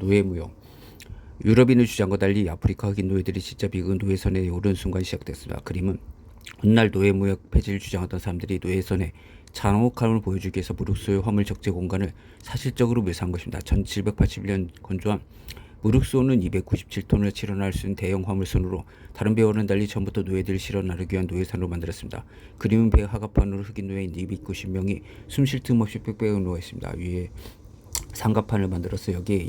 노예무용. 유럽인의 주장과 달리 아프리카 흑인 노예들이 진짜 미국 노예선에 오른 순간 시작됐습니다. 그림은 훗날 노예무역 폐지를 주장하던 사람들이 노예선의 잔혹함을 보여주기 위해서 무룩소의 화물 적재 공간을 사실적으로 묘사한 것입니다. 1781년 건조한 무룩소는 297톤을 실어날 수 있는 대형 화물선으로 다른 배와는 달리 처음부터 노예들을 실어 나르기 위한 노예선으로 만들었습니다. 그림은 배 하갑판으로 흑인 노예인 290명이 숨 쉴 틈 없이 빽빽하게 누워있습니다. 위에 상갑판을 만들어서 여기에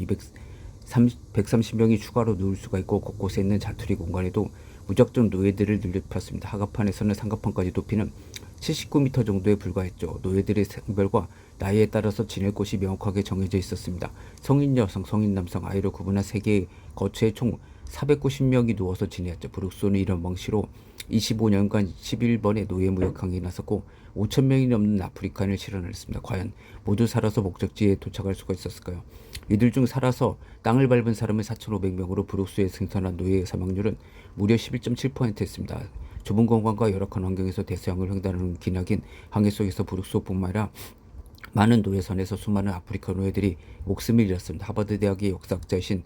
130명이 추가로 누울 수가 있고, 곳곳에 있는 자투리 공간에도 무작정 노예들을 늘려폈습니다. 하갑판에서는 상갑판까지 높이는 79m 정도에 불과했죠. 노예들의 성별과 나이에 따라서 지낼 곳이 명확하게 정해져 있었습니다. 성인 여성, 성인 남성, 아이로 구분한 3개의 거처에 총 490명이 누워서 지내었죠. 브룩소는 이런 방식으로 25년간 11번의 노예무역 항해에 나섰고 5,000명이 넘는 아프리칸을 실어냈습니다. 과연 모두 살아서 목적지에 도착할 수가 있었을까요? 이들 중 살아서 땅을 밟은 사람은 4,500명으로 브룩소에 생산한 노예의 사망률은 무려 11.7%였습니다. 좁은 공간과 열악한 환경에서 대서양을 횡단하는 기나긴 항해 속에서 브룩소뿐만 아니라 많은 노예선에서 수많은 아프리카 노예들이 목숨을 잃었습니다. 하버드 대학의 역사학자이신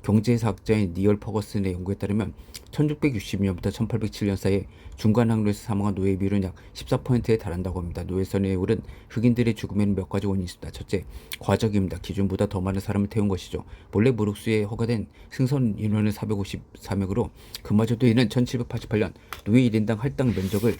경제사학자인 니얼 퍼거슨의 연구에 따르면 1660년부터 1807년 사이에 중간 항로에서 사망한 노예의 비율은 약 14%에 달한다고 합니다. 노예선에 오른 흑인들의 죽음에는 몇 가지 원인이 있습니다. 첫째, 과적입니다. 기준보다 더 많은 사람을 태운 것이죠. 본래 무룩수에 허가된 승선 인원은 454명으로 그마저도 이는 1788년 노예 1인당 할당 면적을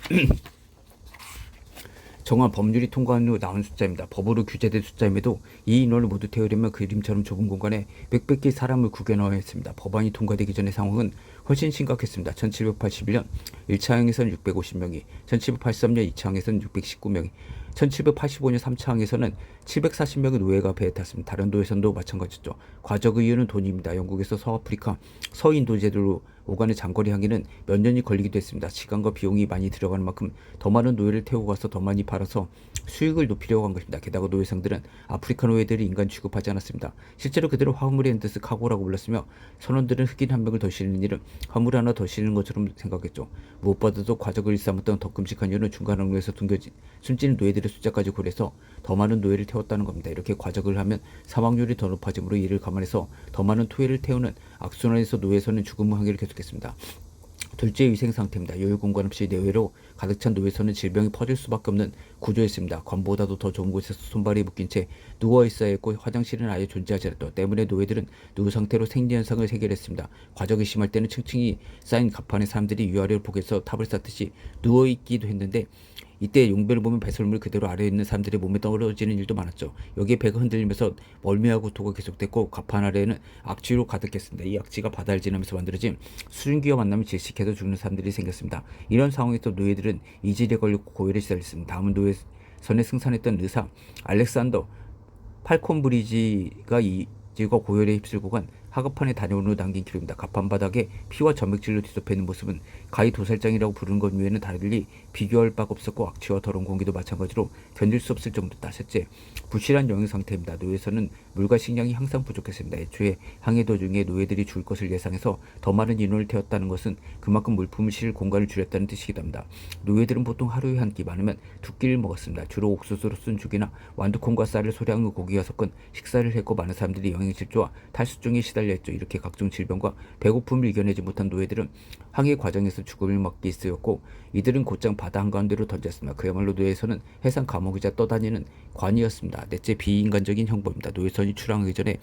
정한 법률이 통과한 후 나온 숫자입니다. 법으로 규제된 숫자임에도 이 인원을 모두 태우려면 그림처럼 좁은 공간에 몇백 사람을 구겨 넣어야 했습니다. 법안이 통과되기 전의 상황은 훨씬 심각했습니다. 1781년 1차 항에서는 650명이, 1783년 2차 항에서는 619명이, 1785년 3차 항에서는 740명의 노예가 배에 탔습니다. 다른 노예선도 마찬가지죠. 과적 이유는 돈입니다. 영국에서 서아프리카, 서인도제도로 오가는 장거리 항해는 몇 년이 걸리기도 했습니다. 시간과 비용이 많이 들어가는 만큼 더 많은 노예를 태우고 가서 더 많이 팔아서 수익을 높이려고 한 것입니다. 게다가 노예상들은 아프리카 노예들이 인간 취급하지 않았습니다. 실제로 그들은 화물에 핸드스 카고라고 불렀으며 선원들은 흑인 한 명을 더 실는 일은 화물 하나 더 실는 것처럼 생각했죠. 무엇보다도 과적을 일삼았던 더 끔찍한 이유는 중간 항로에서 숨지는 노예들의 숫자까지 고려해서 더 많은 노예를 태웠다는 겁니다. 이렇게 과적을 하면 사망률이 더 높아지므로 이를 감안해서 더 많은 토해를 태우는 악순환에서 노예선은 죽음 항해를 계속했습니다. 둘째, 위생 상태입니다. 여유 공간 없이 내외로 가득 찬 노예선은 질병이 퍼질 수밖에 없는 구조였습니다. 관보다도 더 좋은 곳에서 손발이 묶인 채 누워 있어야 했고 화장실은 아예 존재하지 않았다. 때문에 노예들은 누워 상태로 생리 현상을 해결했습니다. 과적이 심할 때는 층층이 쌓인 갑판에 사람들이 위아래로 포개서 탑을 쌓듯이 누워 있기도 했는데, 이때 용변을 보면 배설물이 그대로 아래에 있는 사람들의 몸에 떨어지는 일도 많았죠. 여기에 배가 흔들리면서 멀미와 구토가 계속됐고 갑판 아래에는 악취로 가득했습니다. 이 악취가 바다를 지나면서 만들어진 수증기와 만나면 질식해서 죽는 사람들이 생겼습니다. 이런 상황에서 노예들은 이질에 걸리고 고열에 시달렸습니다. 다음은 노예선에 승선했던 의사 알렉산더 팔콘브리지가 이질과 고열에 휩쓸고 간 하급판에 다녀온 후 남긴 기록입니다. 갑판 바닥에 피와 점액질로 뒤덮여 있는 모습은 가히 도살장이라고 부르는 것 외에는 달리 비교할 바가 없었고 악취와 더러운 공기도 마찬가지로 견딜 수 없을 정도다. 셋째, 부실한 영양 상태입니다. 노예선은 물과 식량이 항상 부족했습니다. 애초에 항해 도중에 노예들이 죽을 것을 예상해서 더 많은 인원을 태웠다는 것은 그만큼 물품을 실을 공간을 줄였다는 뜻이기도 합니다. 노예들은 보통 하루에 한 끼, 많으면 두 끼를 먹었습니다. 주로 옥수수로 쓴 죽이나 완두콩과 쌀을 소량의 고기가 섞은 식사를 했고 많은 사람들이 영양실조와 탈수증에 시달렸죠. 이렇게 각종 질병과 배고픔을 이겨내지 못한 노예들은 항해 과정에서 죽음을 맞게 쓰였고 이들은 곧장 바다 한가운데로 던졌습니다. 그야말로 노예선은 해상 감옥이자 떠다니는 관이었습니다. 넷째, 비인간적인 형벌입니다. 노예선이 출항하기 전에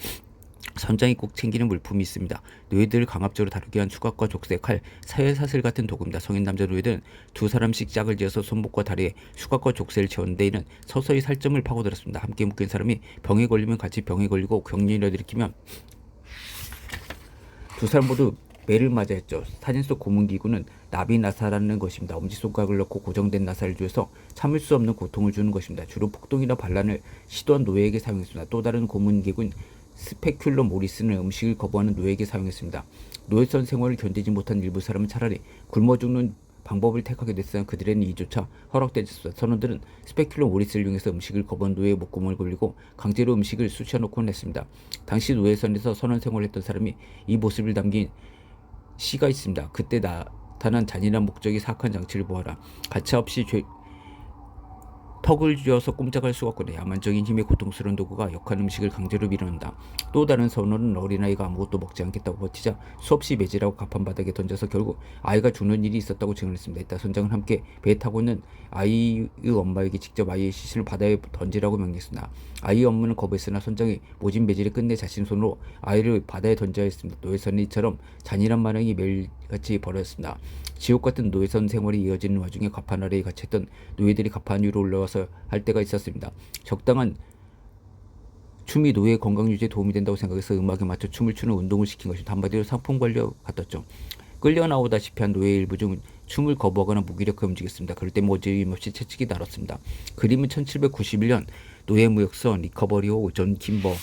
선장이 꼭 챙기는 물품이 있습니다. 노예들을 강압적으로 다루기 위한 수갑과 족쇄, 칼, 사혈사슬 같은 도구입니다. 성인 남자 노예들은 두 사람씩 짝을 지어서 손목과 다리에 수갑과 족쇄를 채웠는데 이는 서서히 살점을 파고들었습니다. 함께 묶인 사람이 병에 걸리면 같이 병에 걸리고 경련을 일으키면 두 사람 모두 매를 맞아 했죠. 사진 속 고문기구는 나비나사라는 것입니다. 엄지손가락을 넣고 고정된 나사를 쥐어서 참을 수 없는 고통을 주는 것입니다. 주로 폭동이나 반란을 시도한 노예에게 사용했습니다. 또 다른 고문기구는 스페큘러 모리스는 음식을 거부하는 노예에게 사용했습니다. 노예선 생활을 견디지 못한 일부 사람은 차라리 굶어 죽는 방법을 택하게 됐으나 그들에는 이조차 허락되지 않았습니다. 선원들은 스페큘러 모리스를 이용해서 음식을 거부한 노예의 목구멍을 굴리고 강제로 음식을 쑤셔놓곤 했습니다. 당시 노예선에서 선원 생활을 했던 사람이 이 모습을 담긴 시가 있습니다. 그때 나타난 잔인한 목적이 사악한 장치를 보아라. 턱을 쥐어서 꼼짝할 수가 없거나 야만적인 힘의 고통스러운 도구가 역한 음식을 강제로 밀어넣는다. 또 다른 선원은 어린아이가 아무것도 먹지 않겠다고 버티자 수없이 매질하고 가판 바닥에 던져서 결국 아이가 죽는 일이 있었다고 증언했습니다. 이따 선장은 함께 배에 타고 있는 아이의 엄마에게 직접 아이의 시신을 바다에 던지라고 명령했습니다. 아이의 엄마는 거부했으나 선장이 모진 매질을 끝내 자신 손으로 아이를 바다에 던져야 했습니다. 노예선은 이처럼 잔인한 만행이 매일같이 벌어졌습니다. 지옥 같은 노예선 생활이 이어지는 와중에 가판 아래에 갇혔던 노예들이 가판 위로 올라와서 할 때가 있었습니다. 적당한 춤이 노예 건강 유지에 도움이 된다고 생각해서 음악에 맞춰 춤을 추는 운동을 시킨 것입니다. 한마디로 상품 관리와 같았죠. 끌려 나오다시피 한 노예 일부 중 춤을 거부하거나 무기력하게 움직였습니다. 그럴 때 모질임없이 채찍이 날았습니다. 그림은 1791년 노예무역서 리커버리 호존 김버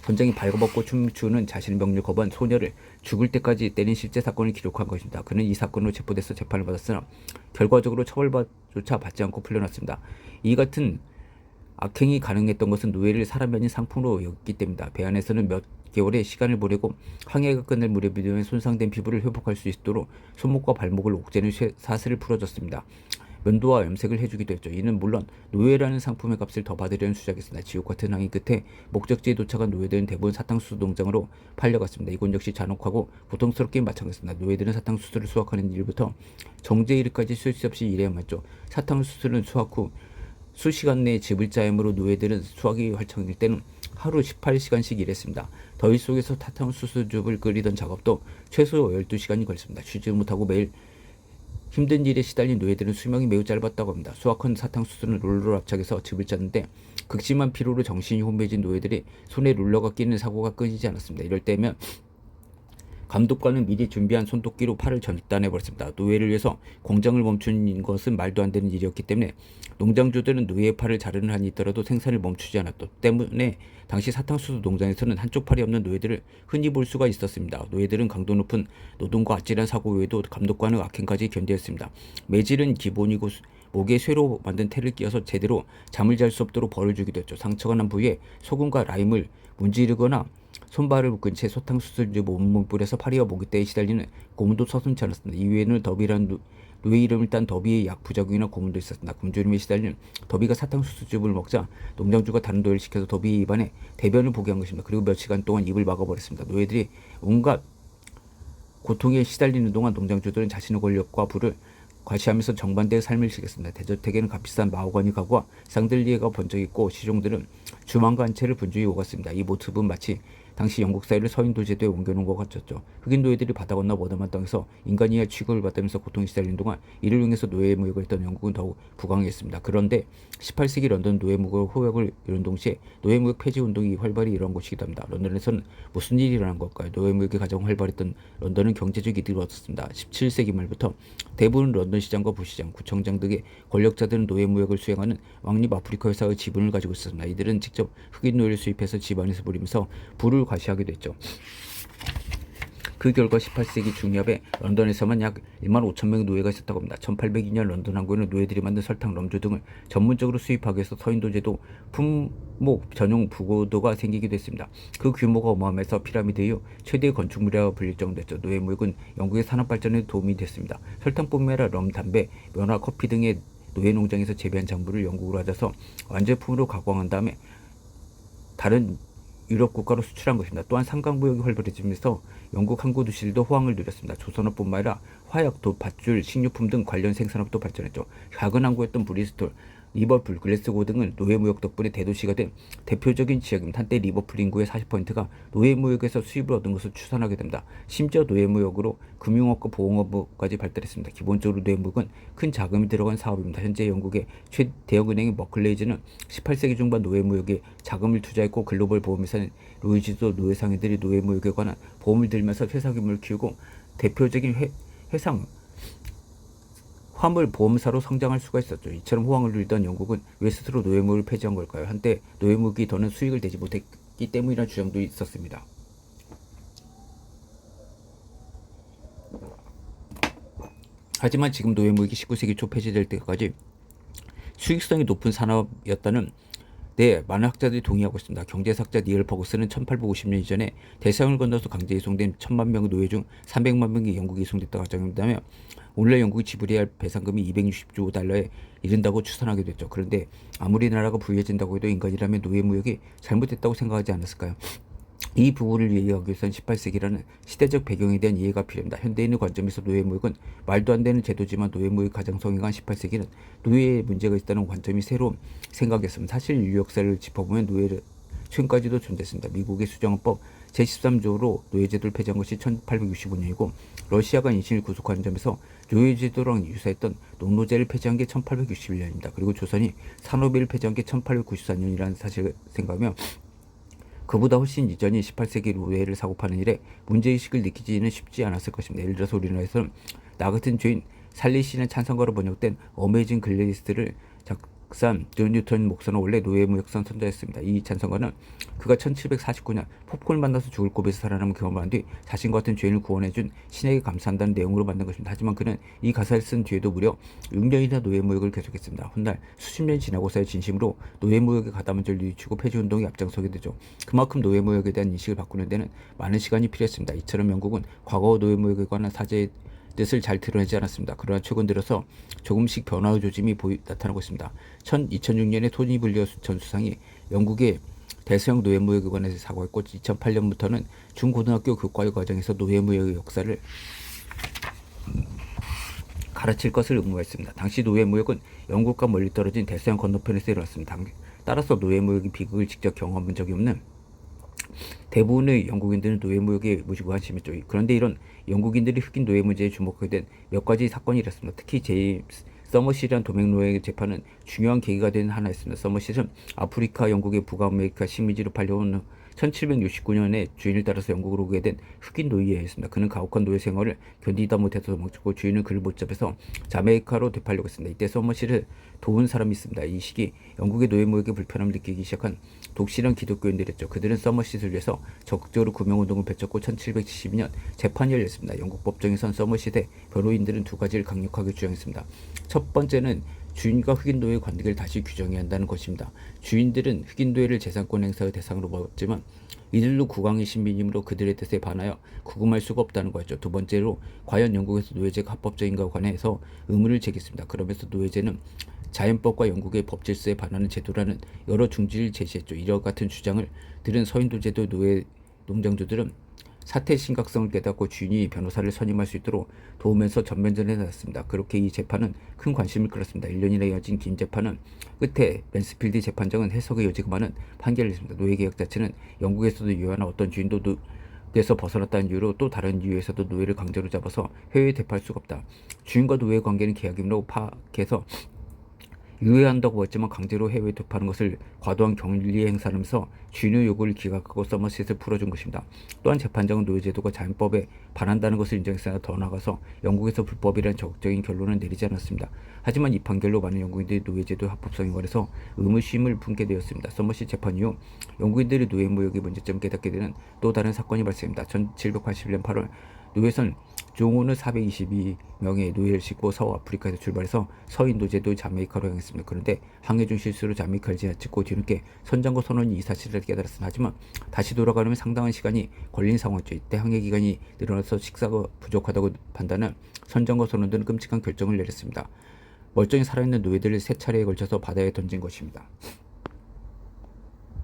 선장이 발버벗고 춤추는 자신의 명령을 거부한 소녀를 죽을 때까지 때린 실제 사건을 기록한 것입니다. 그는 이 사건으로 체포돼서 재판을 받았으나 결과적으로 처벌조차 받지 않고 풀려났습니다. 이 같은 악행이 가능했던 것은 노예를 사람이 아닌 상품으로 여겼기 때문이다. 배 안에서는 몇 개월의 시간을 보내고 항해가 끝날 무렵이면 손상된 피부를 회복할 수 있도록 손목과 발목을 옥죄는 사슬을 풀어줬습니다. 면도와 염색을 해주기도 했죠. 이는 물론 노예라는 상품의 값을 더 받으려는 수작이었으나 지옥 같은 항해 끝에 목적지에 도착한 노예들은 대부분 사탕수수 농장으로 팔려갔습니다. 이곳 역시 잔혹하고 고통스럽게 마찬가지였습니다. 노예들은 사탕수수를 수확하는 일부터 정제 일까지 쉴 새 없이 일해야만 했죠. 사탕수수는 수확 후 수시간 내에 집을 짜야므로 노예들은 수확이 활성일 때는 하루 18시간씩 일했습니다. 더위 속에서 사탕수수즙을 끓이던 작업도 최소 12시간이 걸렸습니다. 쉬지 못하고 매일 힘든 일에 시달린 노예들은 수명이 매우 짧았다고 합니다. 수확한 사탕수수는 롤러로 압착해서 즙을 짰는데 극심한 피로로 정신이 혼미해진 노예들이 손에 롤러가 끼는 사고가 끊이지 않았습니다. 이럴 때면 감독관은 미리 준비한 손도끼로 팔을 절단해버렸습니다. 노예를 위해서 공장을 멈춘 것은 말도 안 되는 일이었기 때문에 농장주들은 노예의 팔을 자르는 한이 있더라도 생산을 멈추지 않았기 때문에 당시 사탕수수 농장에서는 한쪽 팔이 없는 노예들을 흔히 볼 수가 있었습니다. 노예들은 강도 높은 노동과 아찔한 사고 외에도 감독관의 악행까지 견뎌했습니다. 매질은 기본이고 목에 쇠로 만든 테를 끼워서 제대로 잠을 잘 수 없도록 벌을 주기도 했죠. 상처가 난 부위에 소금과 라임을 문지르거나 손발을 묶은 채 사탕수수즙 온몸 뿌려서 파리와 모기떼에 시달리는 고문도 서슴지 않았습니다. 이외에는 더비란 노예 이름을 딴 더비의 약 부작용이나 고문도 있었습니다. 굶주림에 시달리는 더비가 사탕수수즙을 먹자 농장주가 다른 노예를 시켜서 더비의 입안에 대변을 보게 한 것입니다. 그리고 몇 시간 동안 입을 막아버렸습니다. 노예들이 온갖 고통에 시달리는 동안 농장주들은 자신의 권력과 부를 과시하면서 정반대의 삶을 지켰습니다. 대저택에는 값비싼 마호가니 가구와 샹들리에가 번져 있고 시종들은 주망과 한 채를 분주히 오갔습니다. 이 모습은 마치 당시 영국 사회를 서인도 제도에 옮겨놓은 것 같았죠. 흑인 노예들이 바다 건너 머더만 땅에서 인간이야 취급을 받으면서 고통에 시달리는 동안 이를 이용해서 노예 무역을 했던 영국은 더욱 부강했습니다. 그런데 18세기 런던 노예 무역 호역을 이룬 동시에 노예 무역 폐지 운동이 활발히 일어난 곳이기도 합니다. 런던에서는 무슨 일이 일어난 걸까요? 노예 무역이 가장 활발했던 런던은 경제적 이득을 얻었습니다. 17세기 말부터 대부분 런던 시장과 부시장, 구청장 등의 권력자들은 노예 무역을 수행하는 왕립 아프리카 회사의 지분을 가지고 있었습니다. 이들은 직접 흑인 노예를 수입해서 집안에서 부리면서 부를 과시하기도 했죠. 그 결과 18세기 중엽에 런던에서만 약 1만 5천 명의 노예가 있었다고 합니다. 1802년 런던 항구에는 노예들이 만든 설탕, 럼주 등을 전문적으로 수입하기 위해서 서인도제도 품목 전용 부고도가 생기기도 했습니다. 그 규모가 어마어마해서 피라미드 이후 최대의 건축물이라고 불릴 정도였죠. 노예 무역은 영국의 산업 발전에 도움이 됐습니다. 설탕뿐만 아니라 럼, 담배, 면화, 커피 등의 노예 농장에서 재배한 작물을 영국으로 가져서 완제품으로 가공한 다음에 다른 유럽 국가로 수출한 것입니다. 또한 상강무역이 활발해지면서 영국 항구 도시들도 호황을 누렸습니다. 조선업뿐만 아니라 화약, 돛, 밧줄, 식료품 등 관련 생산업도 발전했죠. 작은 항구였던 브리스톨, 리버풀, 글래스고 등은 노예무역 덕분에 대도시가 된 대표적인 지역입니다. 한때 리버풀 인구의 40%가 노예무역에서 수입을 얻은 것을 추산하게 됩니다. 심지어 노예무역으로 금융업과 보험업까지 발달했습니다. 기본적으로 노예무역은 큰 자금이 들어간 사업입니다. 현재 영국의 최대형은행인 머클레이즈는 18세기 중반 노예무역에 자금을 투자했고 글로벌 보험회사는 로이즈도 노예상인들이 노예무역에 관한 보험을 들면서 회사 규모를 키우고 대표적인 회상 화물 보험사로 성장할 수가 있었죠. 이처럼 호황을 누리던 영국은 왜 스스로 노예무역을 폐지한 걸까요? 한때 노예무역이 더는 수익을 내지 못했기 때문이라는 주장도 있었습니다. 하지만 지금 노예무역이 19세기 초 폐지될 때까지 수익성이 높은 산업이었다는 네, 많은 학자들이 동의하고 있습니다. 경제학자 니엘 퍼거슨은 1850년 이전에 대서양을 건너서 강제 이송된 1000만 명의 노예 중 300만 명이 영국에 이송됐다고 가정한다며 오늘날 영국이 지불해야 할 배상금이 260조 달러에 이른다고 추산하게 됐죠. 그런데 아무리 나라가 부유해진다고 해도 인간이라면 노예 무역이 잘못됐다고 생각하지 않았을까요? 이 부분을 이해하기 위해서는 18세기라는 시대적 배경에 대한 이해가 필요합니다. 현대인의 관점에서 노예무역은 말도 안 되는 제도지만 노예무역이 가장 성행한 18세기는 노예에 문제가 있다는 관점이 새로운 생각이었습니다. 사실 인류 역사를 짚어보면 노예를 최근까지도 존재했습니다. 미국의 수정헌법 제13조로 노예제도를 폐지한 것이 1865년이고 러시아가 인신을 구속하는 점에서 노예제도랑 유사했던 농노제를 폐지한 게 1861년입니다. 그리고 조선이 산업일을 폐지한 게 1894년이라는 사실을 생각하며 그보다 훨씬 이전인 18세기 노예를 사고파는 일에 문제의식을 느끼지는 쉽지 않았을 것입니다. 예를 들어서 우리나라에서는 나 같은 죄인 살리 씨는 찬성가로 번역된 어메이징 글래디스를 작사한 존 뉴턴 목사는 원래 노예무역선 선자였습니다. 이 찬성가는 그가 1749년 popcorn을 만나서 죽을 고비에서 살아남은 경험을 한 뒤 자신과 같은 죄인을 구원해준 신에게 감사한다는 내용으로 만든 것입니다. 하지만 그는 이 가사를 쓴 뒤에도 무려 6년이나 노예무역을 계속했습니다. 훗날 수십 년이 지나고서야 진심으로 노예무역에 가담한 줄 늦추고 폐지운동이 앞장서게 되죠. 그만큼 노예무역에 대한 인식을 바꾸는 데는 많은 시간이 필요했습니다. 이처럼 영국은 과거 노예무역에 관한 사제의 뜻을 잘 드러내지 않았습니다. 그러나 최근 들어서 조금씩 변화의 조짐이 나타나고 있습니다. 2006년에 토니 블리어 전 수상이 영국의 대서양 노예무역에 관해서 사과했고 2008년부터는 중고등학교 교과의 과정에서 노예무역의 역사를 가르칠 것을 의무화했습니다. 당시 노예무역은 영국과 멀리 떨어진 대서양 건너편에서 일어났습니다. 따라서 노예무역의 비극을 직접 경험한 적이 없는 대부분의 영국인들은 노예무역에 무지 관심했죠. 그런데 이런 영국인들이 흑인 노예 문제에 주목하게 된 몇 가지 사건이 일었습니다. 특히 제임스 서머시라는 도맹노예 재판은 중요한 계기가 된 하나였습니다. 서머시는 아프리카 영국의 북아메리카 식민지로 팔려온 후 1769년에 주인을 따라서 영국으로 오게 된 흑인 노예였습니다. 그는 가혹한 노예 생활을 견디다 못해서 도망쳤고 주인은 그를 못 잡아서 자메이카로 되팔려고 했습니다. 이때 서머시를 도운 사람이 있습니다. 이 시기 영국의 노예무역에 불편함을 느끼기 시작한 독실한 기독교인들이었죠. 그들은 서머시를 위해서 적극적으로 구명운동을 펼쳤고 1772년 재판이 열렸습니다. 영국 법정에선 서머시대 변호인들은 두 가지를 강력하게 주장했습니다. 첫 번째는 주인과 흑인 노예의 관계를 다시 규정해야 한다는 것입니다. 주인들은 흑인 노예를 재산권 행사의 대상으로 봤지만 이들도 국왕의 신비님으로 그들의 뜻에 반하여 구금할 수가 없다는 거였죠. 두 번째로 과연 영국에서 노예제가 합법적인가 관해서 의문을 제기했습니다. 그러면서 노예제는 자연법과 영국의 법질서에 반하는 제도라는 여러 중지를 제시했죠. 이와 같은 주장을 들은 서인도제도 노예 농장주들은 사태의 심각성을 깨닫고 주인이 변호사를 선임할 수 있도록 도우면서 전면전에 나섰습니다. 그렇게 이 재판은 큰 관심을 끌었습니다. 1년이나 이어진 긴 재판은 끝에 맨스필드 재판장은 해석의 여지가 많은 판결을 했습니다. 노예계약 자체는 영국에서도 유효하나 어떤 주인도 노예에서 벗어났다는 이유로 또 다른 이유에서도 노예를 강제로 잡아서 해외에 대파할 수가 없다. 주인과 노예의 관계는 계약이므로 파악해서 유예한다고 했지만 강제로 해외에 도파하는 것을 과도한 경리 행사하면서 주인의 요구를 기각하고 서머셋을 풀어준 것입니다. 또한 재판장은 노예제도가 자연법에 반한다는 것을 인정했으나 더 나아가서 영국에서 불법이라는 적극적인 결론은 내리지 않았습니다. 하지만 이 판결로 많은 영국인들이 노예제도의 합법성에 관해서 의무심을 품게 되었습니다. 서머셋 재판 이후 영국인들이 노예무역의 문제점을 깨닫게 되는 또 다른 사건이 발생합니다. 1781년 8월 노예선 종호는 422명의 노예를 싣고 서아프리카에서 출발해서 서인도제도 자메이카로 향했습니다. 그런데 항해 중 실수로 자메이카를 지나치고 뒤늦게 선장과 선원이 이 사실을 깨달았습니다. 하지만 다시 돌아가려면 상당한 시간이 걸린 상황이었죠. 이때 항해 기간이 늘어나서 식사가 부족하다고 판단한 선장과 선원들은 끔찍한 결정을 내렸습니다. 멀쩡히 살아있는 노예들을 세 차례에 걸쳐서 바다에 던진 것입니다.